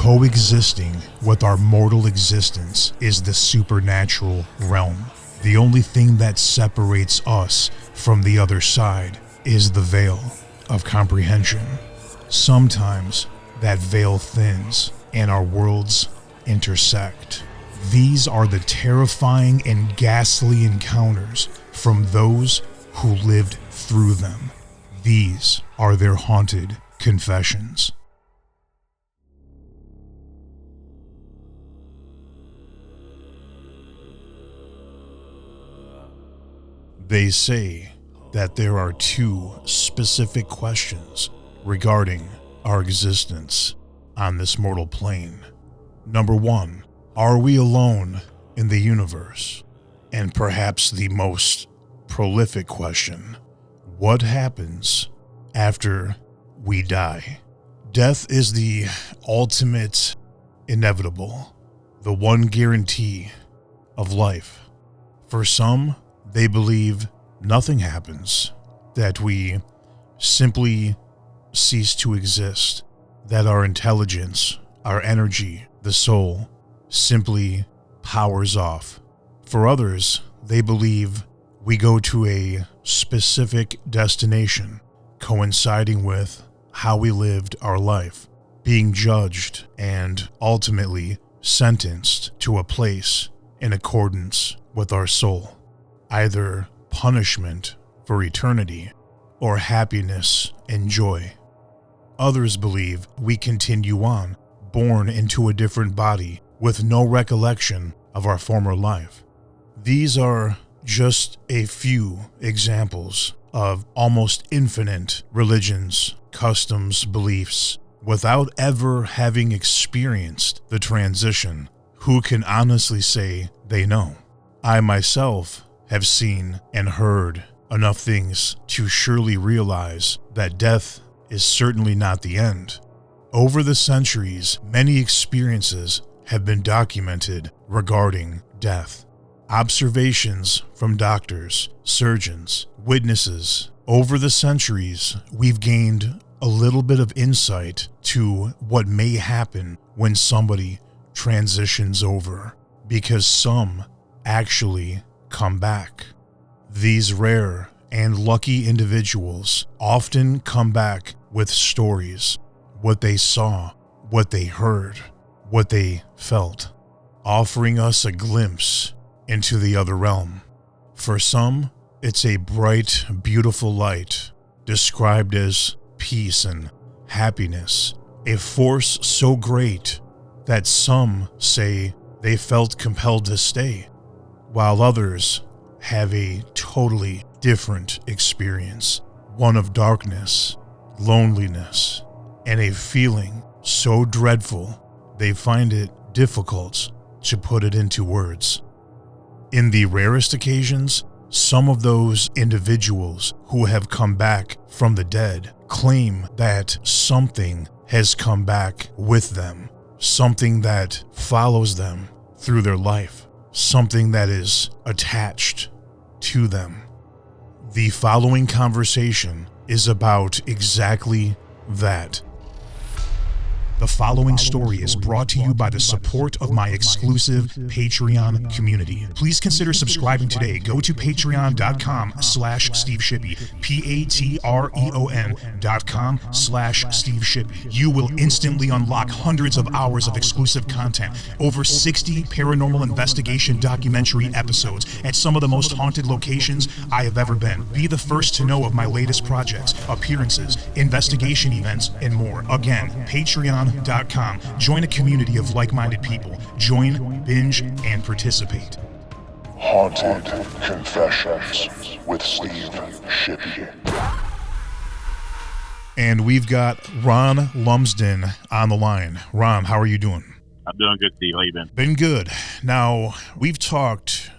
Coexisting with our mortal existence is the supernatural realm. The only thing that separates us from the other side is the veil of comprehension. Sometimes that veil thins and our worlds intersect. These are the terrifying and ghastly encounters from those who lived through them. These are their haunted confessions. They say that there are two specific questions regarding our existence on this mortal plane. Number one, are we alone in the universe? And perhaps the most prolific question, what happens after we die? Death is the ultimate inevitable, the one guarantee of life. For some, they believe nothing happens, that we simply cease to exist, that our intelligence, our energy, the soul, simply powers off. For others, they believe we go to a specific destination, coinciding with how we lived our life, being judged and ultimately sentenced to a place in accordance with our soul. Either punishment for eternity or happiness and joy. Others believe we continue on, born into a different body with no recollection of our former life. These are just a few examples of almost infinite religions, customs, beliefs. Without ever having experienced the transition, who can honestly say they know? I myself have seen and heard enough things to surely realize that death is certainly not the end. Over the centuries, many experiences have been documented regarding death. Observations from doctors, surgeons, witnesses. Over the centuries, we've gained a little bit of insight to what may happen when somebody transitions over, because some actually come back. These rare and lucky individuals often come back with stories, what they saw, what they heard, what they felt, offering us a glimpse into the other realm. For some, it's a bright, beautiful light, described as peace and happiness, a force so great that some say they felt compelled to stay, while others have a totally different experience, one of darkness, loneliness, and a feeling so dreadful they find it difficult to put it into words. In the rarest occasions, some of those individuals who have come back from the dead claim that something has come back with them, something that follows them through their life, something that is attached to them. The following conversation is about exactly that. The following story is brought to you by the support of my exclusive Patreon community. Please consider subscribing today. Go to patreon.com/Steve Shippy, patreon.com/Steve Shippy. You will instantly unlock hundreds of hours of exclusive content, over 60 paranormal investigation documentary episodes at some of the most haunted locations I have ever been. Be the first to know of my latest projects, appearances, investigation events, and more. Again, Patreon.com. Join a community of like-minded people. Join, binge, and participate. Haunted Confessions with Steve Shippy. And we've got Ron Lumsden on the line. Ron, how are you doing? I'm doing good, Steve. How you been? Been good. Now, we've talked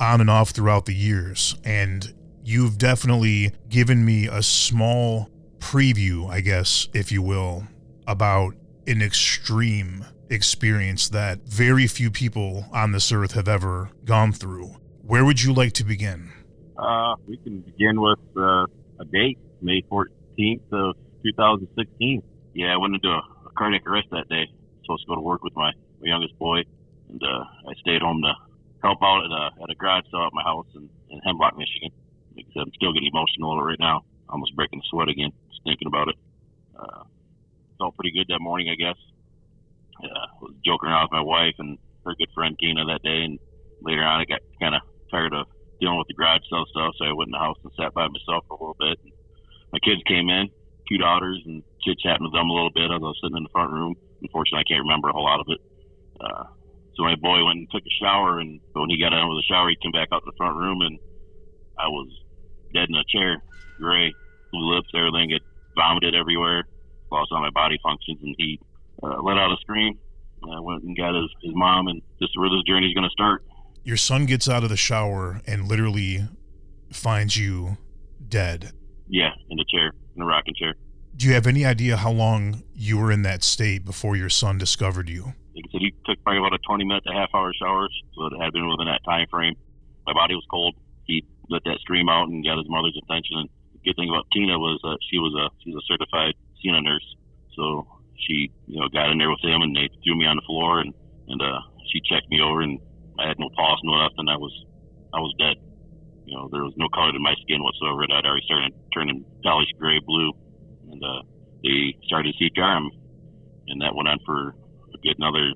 on and off throughout the years, and you've definitely given me a small preview, I guess, if you will, about an extreme experience that very few people on this earth have ever gone through. Where would you like to begin? We can begin with a date, May 14th of 2016. Yeah, I went into a cardiac arrest that day. supposed to go to work with my youngest boy, and I stayed home to help out at a garage sale at my house in Hemlock, Michigan. Like I said, I'm still getting emotional right now. Almost breaking a sweat again, just thinking about it. Felt pretty good that morning, I guess. Was joking around with my wife and her good friend Tina that day, and later on I got kind of tired of dealing with the garage sale stuff, so I went in the house and sat by myself for a little bit. My kids came in, 2 daughters, and chit-chatting with them a little bit as I was sitting in the front room. Unfortunately, I can't remember a whole lot of it. So my boy went and took a shower, and when he got out of the shower, he came back out to the front room, and I was dead in a chair, gray, blue lips, everything, had vomited everywhere, lost all my body functions, and he let out a scream. I went and got his mom, and this is where this journey is going to start. Your son gets out of the shower and literally finds you dead. Yeah, in the chair, in a rocking chair. Do you have any idea how long you were in that state before your son discovered you? Like I said, he took probably about a 20-minute to half-hour shower, so it had been within that time frame. My body was cold. He let that scream out and got his mother's attention. And the good thing about Tina was she's a certified CNA nurse, so she got in there with him, and they threw me on the floor, and she checked me over, and I had no pulse, no nothing. I was dead. There was no color to my skin whatsoever. It had already started turning polished gray blue, and they started CPR me, and that went on for a good another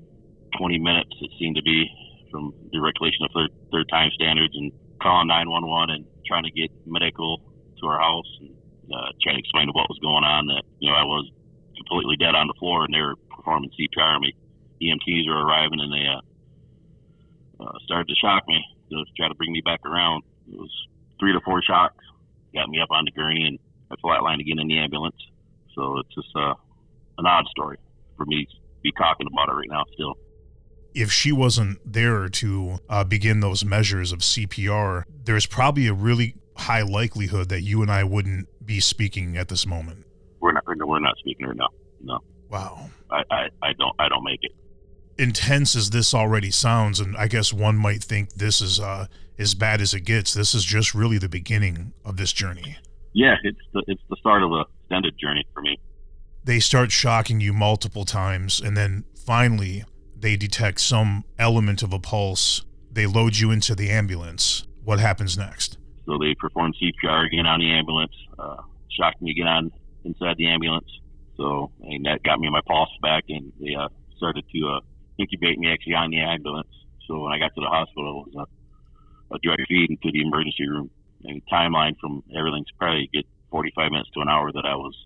20 minutes. It seemed to be, from the recollection of third time standards, and calling 911 and trying to get medical to our house, and trying to explain what was going on. That I was completely dead on the floor, and they were performing CPR on me. EMTs were arriving, and they started to shock me to try to bring me back around. It was 3 to 4 shocks, got me up on the gurney, and I flatlined again in the ambulance. So it's just an odd story for me to be talking about it right now still. If she wasn't there to begin those measures of CPR, there's probably a really high likelihood that you and I wouldn't be speaking at this moment. We're not speaking right now. No. Wow. I don't make it. Intense as this already sounds, and I guess one might think this is as bad as it gets. This is just really the beginning of this journey. Yeah, it's the start of a extended journey for me. They start shocking you multiple times, and then finally they detect some element of a pulse. They load you into the ambulance. What happens next? So they perform CPR again on the ambulance, shocked me again inside the ambulance. So, and that got me my pulse back, and they started to incubate me actually on the ambulance. So when I got to the hospital, it was a direct feed into the emergency room. And timeline from everything's probably get 45 minutes to an hour that I was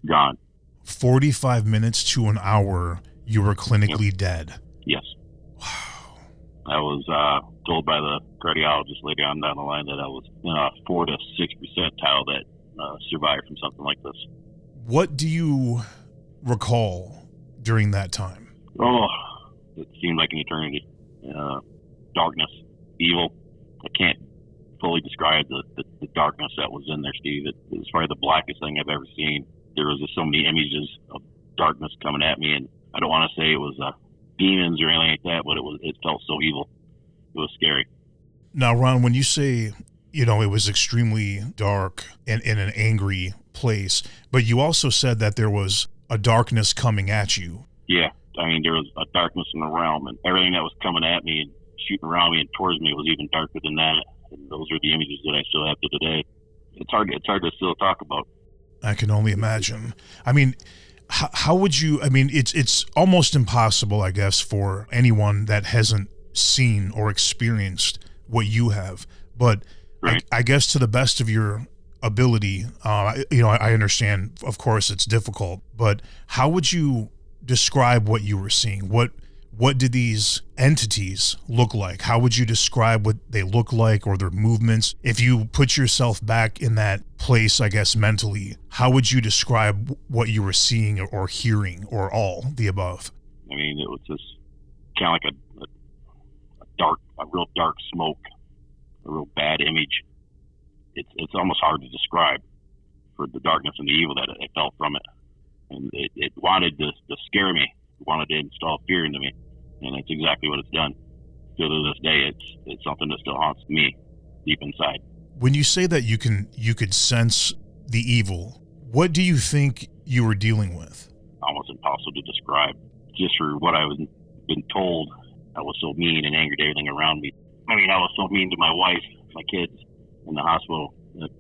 gone. 45 minutes to an hour, you were clinically dead. Yes. Wow. I was told by the cardiologist later on down the line that I was in a 4 to 6 percentile that survived from something like this. What do you recall during that time? Oh, it seemed like an eternity. Darkness, evil. I can't fully describe the darkness that was in there, Steve. It was probably the blackest thing I've ever seen. There was just so many images of darkness coming at me, and I don't want to say it was demons or anything like that, but it felt so evil. It was scary. Now, Ron, when you say, it was extremely dark and in an angry place, but you also said that there was a darkness coming at you. Yeah. I mean, there was a darkness in the realm, and everything that was coming at me and shooting around me and towards me was even darker than that. And those are the images that I still have to today. It's hard to still talk about. I can only imagine. I mean, how would you, it's almost impossible, I guess, for anyone that hasn't seen or experienced what you have. But right. I guess to the best of your ability, I understand, of course, it's difficult, but how would you describe what you were seeing? What did these entities look like? How would you describe what they look like or their movements? If you put yourself back in that place, I guess, mentally, how would you describe what you were seeing or hearing, or all the above? I mean, it was just kind of like a real dark smoke, a real bad image. It's almost hard to describe for the darkness and the evil that I felt from it. And it wanted to scare me. It wanted to install fear into me. And that's exactly what it's done. Still to this day, it's something that still haunts me deep inside. When you say that you could sense the evil, what do you think you were dealing with? Almost impossible to describe. just for what I was been told. I was so mean and angry to everything around me. I mean, I was so mean to my wife, my kids in the hospital,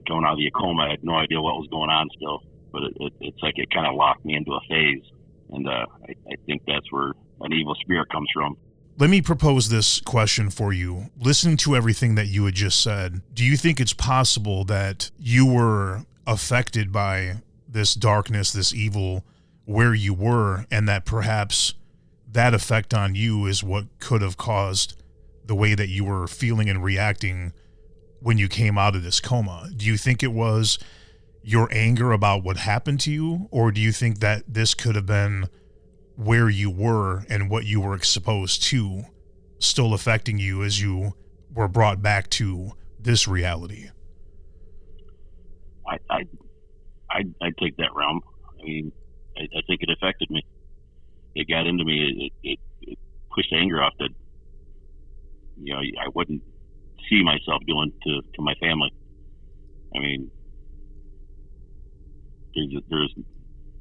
going out of the coma. I had no idea what was going on still, but it's like it kind of locked me into a phase. And I think that's where an evil spirit comes from. Let me propose this question for you. Listening to everything that you had just said, do you think it's possible that you were affected by this darkness, this evil, where you were, and that perhaps that effect on you is what could have caused the way that you were feeling and reacting when you came out of this coma? Do you think it was your anger about what happened to you, or do you think that this could have been where you were and what you were exposed to still affecting you as you were brought back to this reality? I'd take that realm. I mean, I think it affected me. It got into me. It pushed anger off that, you know, I wouldn't see myself doing to my family. I mean, there's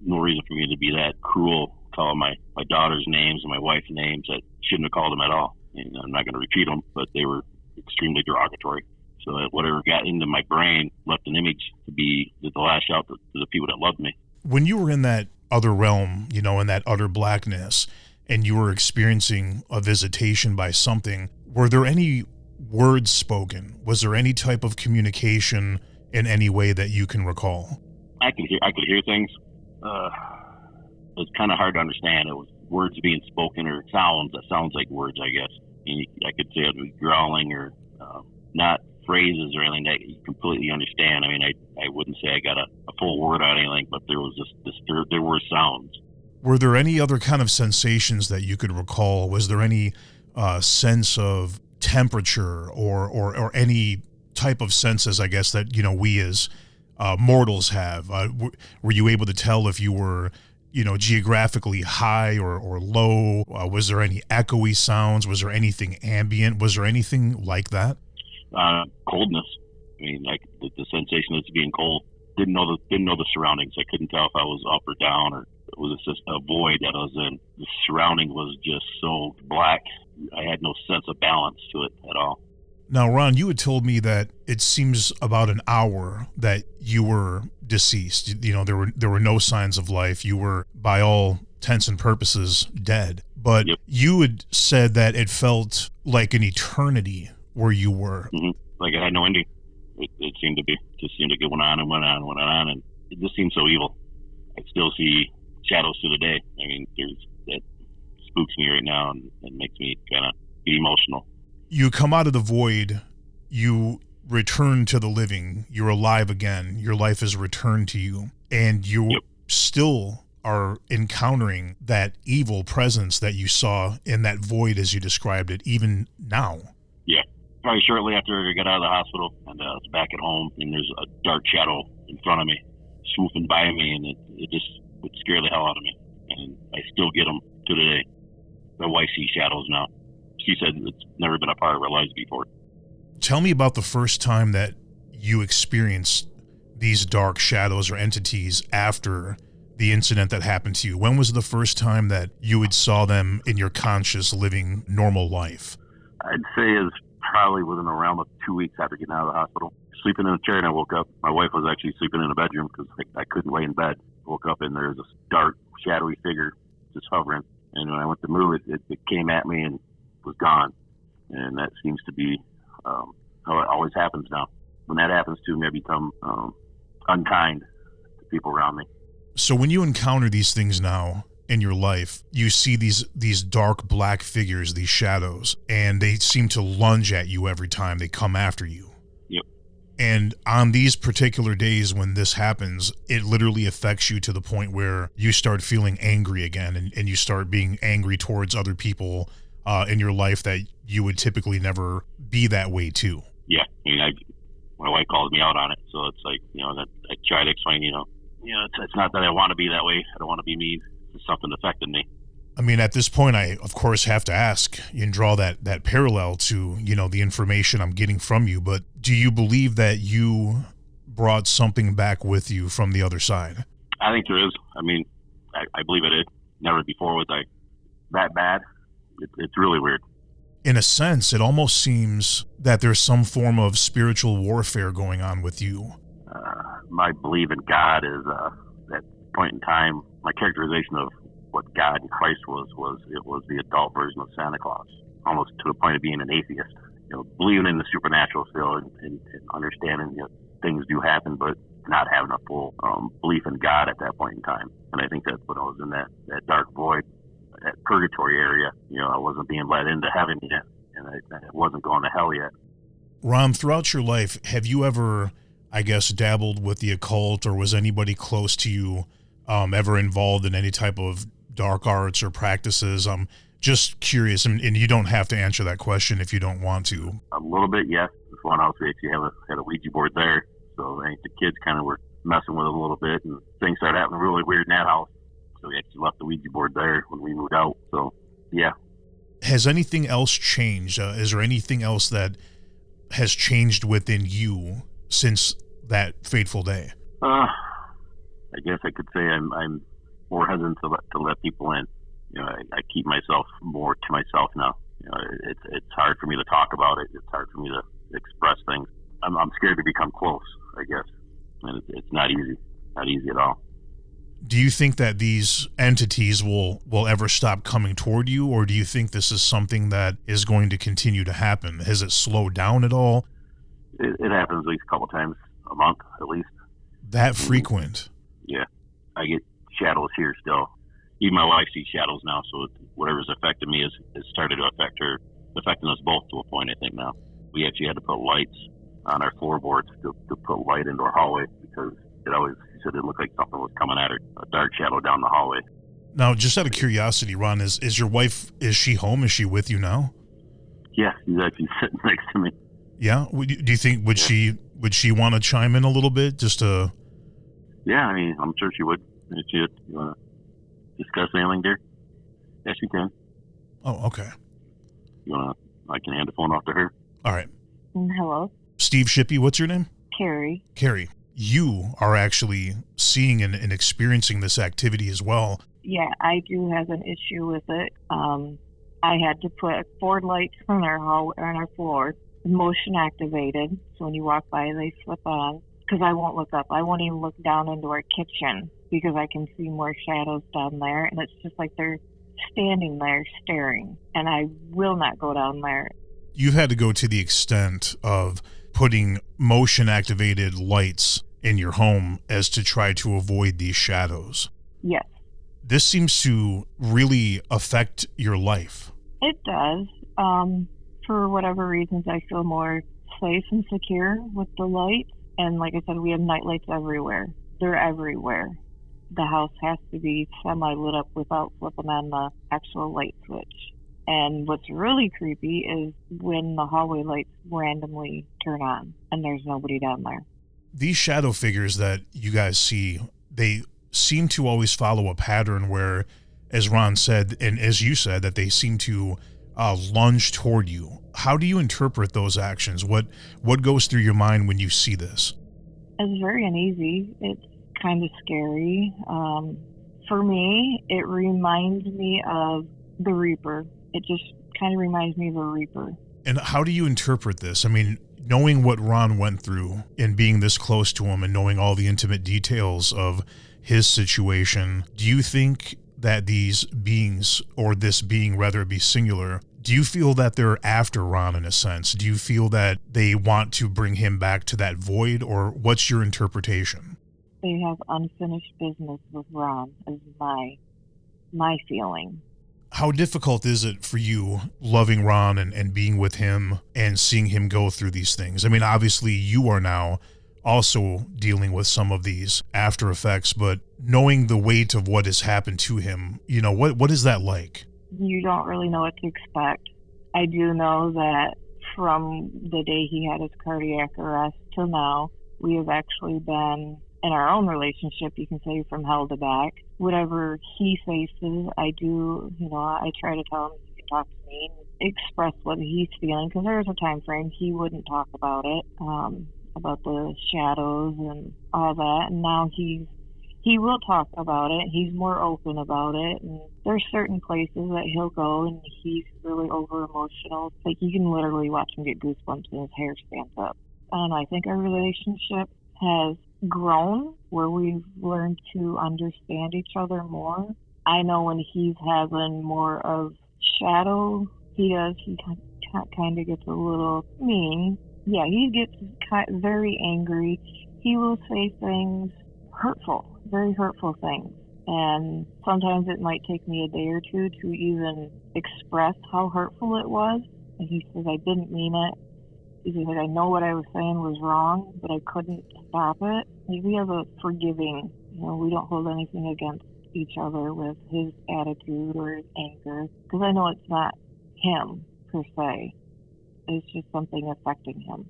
no reason for me to be that cruel, calling my daughter's names and my wife's names that shouldn't have called them at all. And I'm not going to repeat them, but they were extremely derogatory. So that whatever got into my brain left an image to be the lash out to the people that loved me. When you were in that other realm, you know, in that utter blackness, and you were experiencing a visitation by something, were there any words spoken? Was there any type of communication in any way that you can recall? I could hear things. It was kind of hard to understand. It was words being spoken or sounds that sounds like words, I guess. And I could say it was growling or not phrases or anything that you completely understand. I mean, I wouldn't say I got a full word out of anything, but there was there were sounds. Were there any other kind of sensations that you could recall? Was there any sense of temperature or any type of senses, I guess, that, you know, we as mortals have? Were you able to tell if you were, you know, geographically high or low? Was there any echoey sounds? Was there anything ambient? Was there anything like that? Coldness. I mean, like the sensation of being cold. Didn't know the surroundings. I couldn't tell if I was up or down, or it was just a void that I was in. The surrounding was just so black. I had no sense of balance to it at all. Now, Ron, you had told me that it seems about an hour that you were deceased. You know, there were no signs of life. You were, by all intents and purposes, dead. But Yep. You had said that it felt like an eternity where you were. Mm-hmm. Like it had no ending. It seemed to be. Just seemed to go on and went on and went on, and it just seemed so evil. I still see shadows to the day. I mean, that spooks me right now and makes me kind of be emotional. You come out of the void, you return to the living, you're alive again, your life is returned to you, and you Yep. still are encountering that evil presence that you saw in that void as you described it, even now. Yeah. Probably shortly after I got out of the hospital, and I was back at home, and there's a dark shadow in front of me, swooping by me, and it just would scare the hell out of me. And I still get them to today. My wife sees shadows now. She said it's never been a part of our lives before. Tell me about the first time that you experienced these dark shadows or entities after the incident that happened to you. When was the first time that you had saw them in your conscious, living, normal life? I'd say it's probably within a realm of 2 weeks after getting out of the hospital. Sleeping in a chair, and I woke up. My wife was actually sleeping in a bedroom because I couldn't lay in bed. I woke up and there was this dark, shadowy figure just hovering. And when I went to move it, it came at me and was gone. And that seems to be how it always happens now. When that happens to me, I become unkind to people around me. So when you encounter these things now in your life, you see these dark black figures, these shadows, and they seem to lunge at you every time they come after you. Yep. And on these particular days when this happens, it literally affects you to the point where you start feeling angry again, and you start being angry towards other people in your life that you would typically never be that way to. Yeah. I mean, my wife called me out on it, so it's like, that I try to explain, it's not that I want to be that way. I don't want to be mean. It's something affecting me. I mean, at this point, I, of course, have to ask and draw that parallel to, the information I'm getting from you. But do you believe that you brought something back with you from the other side? I think there is. I mean, I believe I did. Never before was I that bad. It's really weird. In a sense, it almost seems that there's some form of spiritual warfare going on with you. My belief in God is, at point in time, my characterization of what God and Christ was the adult version of Santa Claus, almost to the point of being an atheist. Believing in the supernatural still and understanding things do happen, but not having a full belief in God at that point in time. And I think that's when I was in that dark void, that purgatory area. I wasn't being led into heaven yet, and I wasn't going to hell yet. Ron, throughout your life, have you ever, I guess, dabbled with the occult, or was anybody close to you ever involved in any type of dark arts or practices? I'm just curious, and you don't have to answer that question if you don't want to. A little bit, yes. This one house, we actually had a Ouija board there, so I think the kids kind of were messing with it a little bit, and things started happening really weird in that house. So we actually left the Ouija board there when we moved out. So, yeah. Has anything else changed? Is there anything else that has changed within you since that fateful day? I guess I could say I'm more hesitant to let people in. I keep myself more to myself now. It's hard for me to talk about it. It's hard for me to express things. I'm scared to become close, I guess. And it's not easy at all. Do you think that these entities will ever stop coming toward you, or do you think this is something that is going to continue to happen? Has it slowed down at all? It happens at least a couple times a month, at least. That frequent? Yeah. I get shadows here still. Even my wife sees shadows now, so whatever's affected me has started to affect her, affecting us both to a point, I think, now. We actually had to put lights on our floorboards to put light into our hallway, because she said it looked like something was coming at her, a dark shadow down the hallway. Now, just out of curiosity, Ron, is your wife, is she home? Is she with you now? Yeah, she's actually sitting next to me. Yeah? Do you think, would she want to chime in a little bit, just to... Yeah, I mean, I'm sure she would. If you want to discuss anything, dear? Yes, you can. Oh, okay. I can hand the phone off to her. All right. Hello? Steve Shippy, what's your name? Carrie. Carrie, you are actually seeing and experiencing this activity as well. Yeah, I do have an issue with it. I had to put 4 lights on our floor, motion activated, so when you walk by, they flip on. Because I won't look up. I won't even look down into our kitchen because I can see more shadows down there, and it's just like they're standing there staring, and I will not go down there. You've had to go to the extent of putting motion-activated lights in your home as to try to avoid these shadows. Yes. This seems to really affect your life. It does. For whatever reasons, I feel more safe and secure with the lights. And like I said, we have night lights everywhere. They're everywhere. The house has to be semi-lit up without flipping on the actual light switch. And what's really creepy is when the hallway lights randomly turn on and there's nobody down there. These shadow figures that you guys see, they seem to always follow a pattern where, as Ron said, and as you said, that they seem to lunge toward you. How do you interpret those actions? What goes through your mind when you see this? It's very uneasy. It's kind of scary. For me, it reminds me of the Reaper. It just kind of reminds me of a Reaper. And how do you interpret this? I mean, knowing what Ron went through and being this close to him and knowing all the intimate details of his situation, do you think that these beings, or this being, whether it be singular, do you feel that they're after Ron in a sense? Do you feel that they want to bring him back to that void, or what's your interpretation? They have unfinished business with Ron, is my feeling. How difficult is it for you loving Ron and being with him and seeing him go through these things? I mean, obviously you are now also dealing with some of these after effects, but knowing the weight of what has happened to him, what is that like? You don't really know what to expect. I do know that from the day he had his cardiac arrest till now, we have actually been in our own relationship, you can say, from hell to back. Whatever he faces, I do, I try to tell him he can talk to me and express what he's feeling, because there was a time frame he wouldn't talk about it, about the shadows and all that. And now he's he will talk about it. He's more open about it. And there's certain places that he'll go and he's really over emotional. Like you can literally watch him get goosebumps and his hair stands up. I think our relationship has grown where we've learned to understand each other more. I know when he's having more of shadow, he kind of gets a little mean. Yeah, he gets very angry. He will say things hurtful, very hurtful things. And sometimes it might take me a day or two to even express how hurtful it was. And he says, I didn't mean it. He's like, I know what I was saying was wrong, but I couldn't stop it. Like, we have a forgiving, we don't hold anything against each other with his attitude or his anger. Because I know it's not him, per se. It's just something affecting him.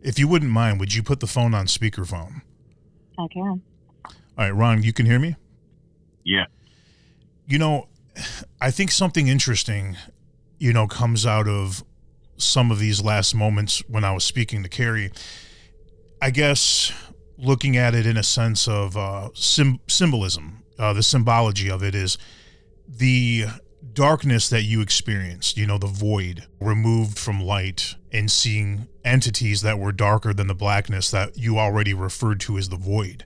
If you wouldn't mind, would you put the phone on speakerphone? I can. All right, Ron, you can hear me? Yeah. I think something interesting, comes out of some of these last moments when I was speaking to Carrie. I guess looking at it in a sense of symbolism, the symbology of it is the darkness that you experienced, the void removed from light and seeing entities that were darker than the blackness that you already referred to as the void.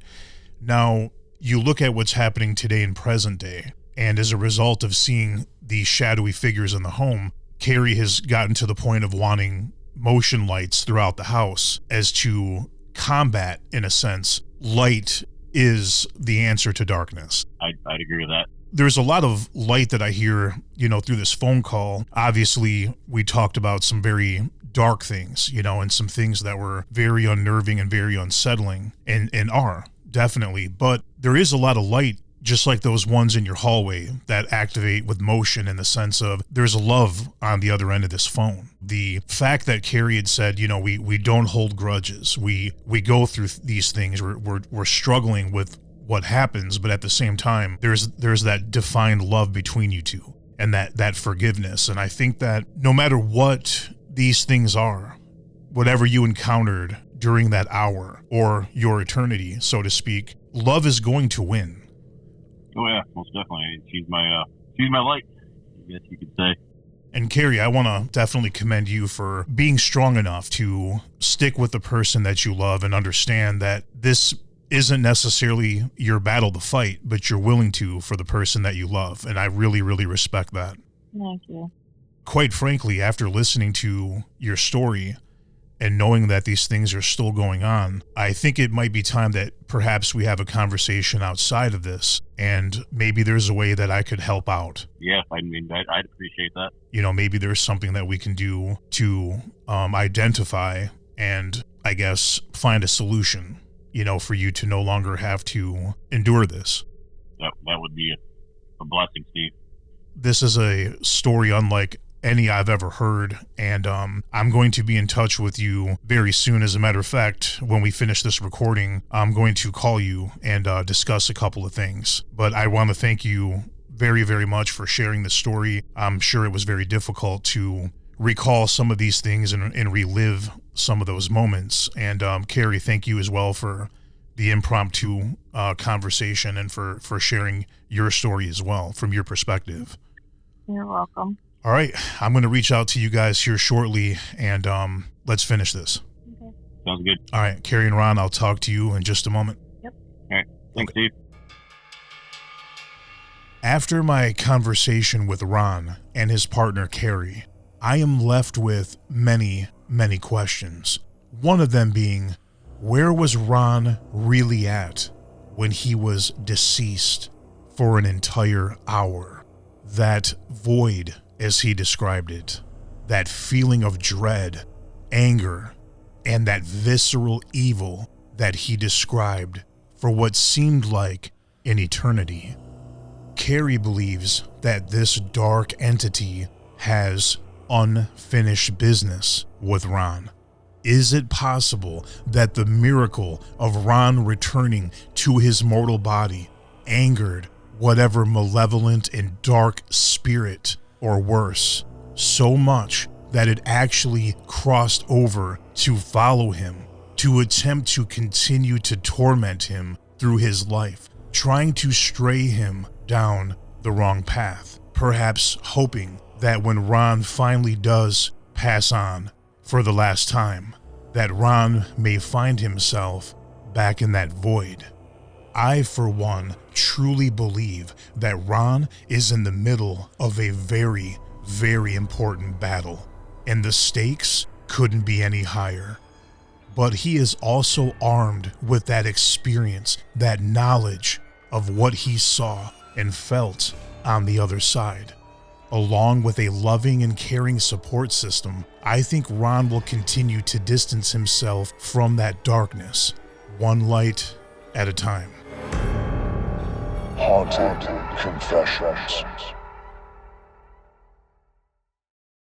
Now, you look at what's happening today in present day, and as a result of seeing these shadowy figures in the home, Carrie has gotten to the point of wanting motion lights throughout the house as to combat, in a sense, light is the answer to darkness. I'd agree with that. There's a lot of light that I hear, through this phone call. Obviously, we talked about some very dark things, and some things that were very unnerving and very unsettling and are definitely. But there is a lot of light, just like those ones in your hallway that activate with motion, in the sense of there's a love on the other end of this phone. The fact that Carrie had said, we don't hold grudges. We go through these things. We're struggling with what happens, but at the same time, there's that defined love between you two and that forgiveness. And I think that no matter what these things are, whatever you encountered during that hour or your eternity, so to speak, love is going to win. Oh yeah, most definitely. She's my light, I guess you could say. And Carrie, I want to definitely commend you for being strong enough to stick with the person that you love and understand that this isn't necessarily your battle to fight, but you're willing to for the person that you love. And I really, really respect that. Thank you. Quite frankly, after listening to your story and knowing that these things are still going on, I think it might be time that perhaps we have a conversation outside of this, and maybe there's a way that I could help out. Yeah, I'd appreciate that. Maybe there's something that we can do to identify and, I guess, find a solution, for you to no longer have to endure this. That would be a blessing, Steve. This is a story unlike any I've ever heard, and I'm going to be in touch with you very soon. As a matter of fact, when we finish this recording, I'm going to call you and discuss a couple of things. But I want to thank you very, very much for sharing the story. I'm sure it was very difficult to recall some of these things and relive some of those moments. And Carrie, thank you as well for the impromptu conversation and for sharing your story as well from your perspective. You're welcome. All right, I'm going to reach out to you guys here shortly, and let's finish this. Okay. Sounds good. All right, Carrie and Ron, I'll talk to you in just a moment. Yep. All right. Thanks, Okay. Steve. After my conversation with Ron and his partner, Carrie, I am left with many, many questions. One of them being, where was Ron really at when he was deceased for an entire hour? That void, as he described it, that feeling of dread, anger, and that visceral evil that he described for what seemed like an eternity. Carrie believes that this dark entity has unfinished business with Ron. Is it possible that the miracle of Ron returning to his mortal body angered whatever malevolent and dark spirit, or worse, so much that it actually crossed over to follow him, to attempt to continue to torment him through his life? trying to stray him down the wrong path, perhaps hoping that when Ron finally does pass on for the last time, that Ron may find himself back in that void. I, for one, truly believe that Ron is in the middle of a very, very important battle, and the stakes couldn't be any higher. But he is also armed with that experience, that knowledge of what he saw and felt on the other side. Along with a loving and caring support system, I think Ron will continue to distance himself from that darkness, one light at a time. Haunted Confessions.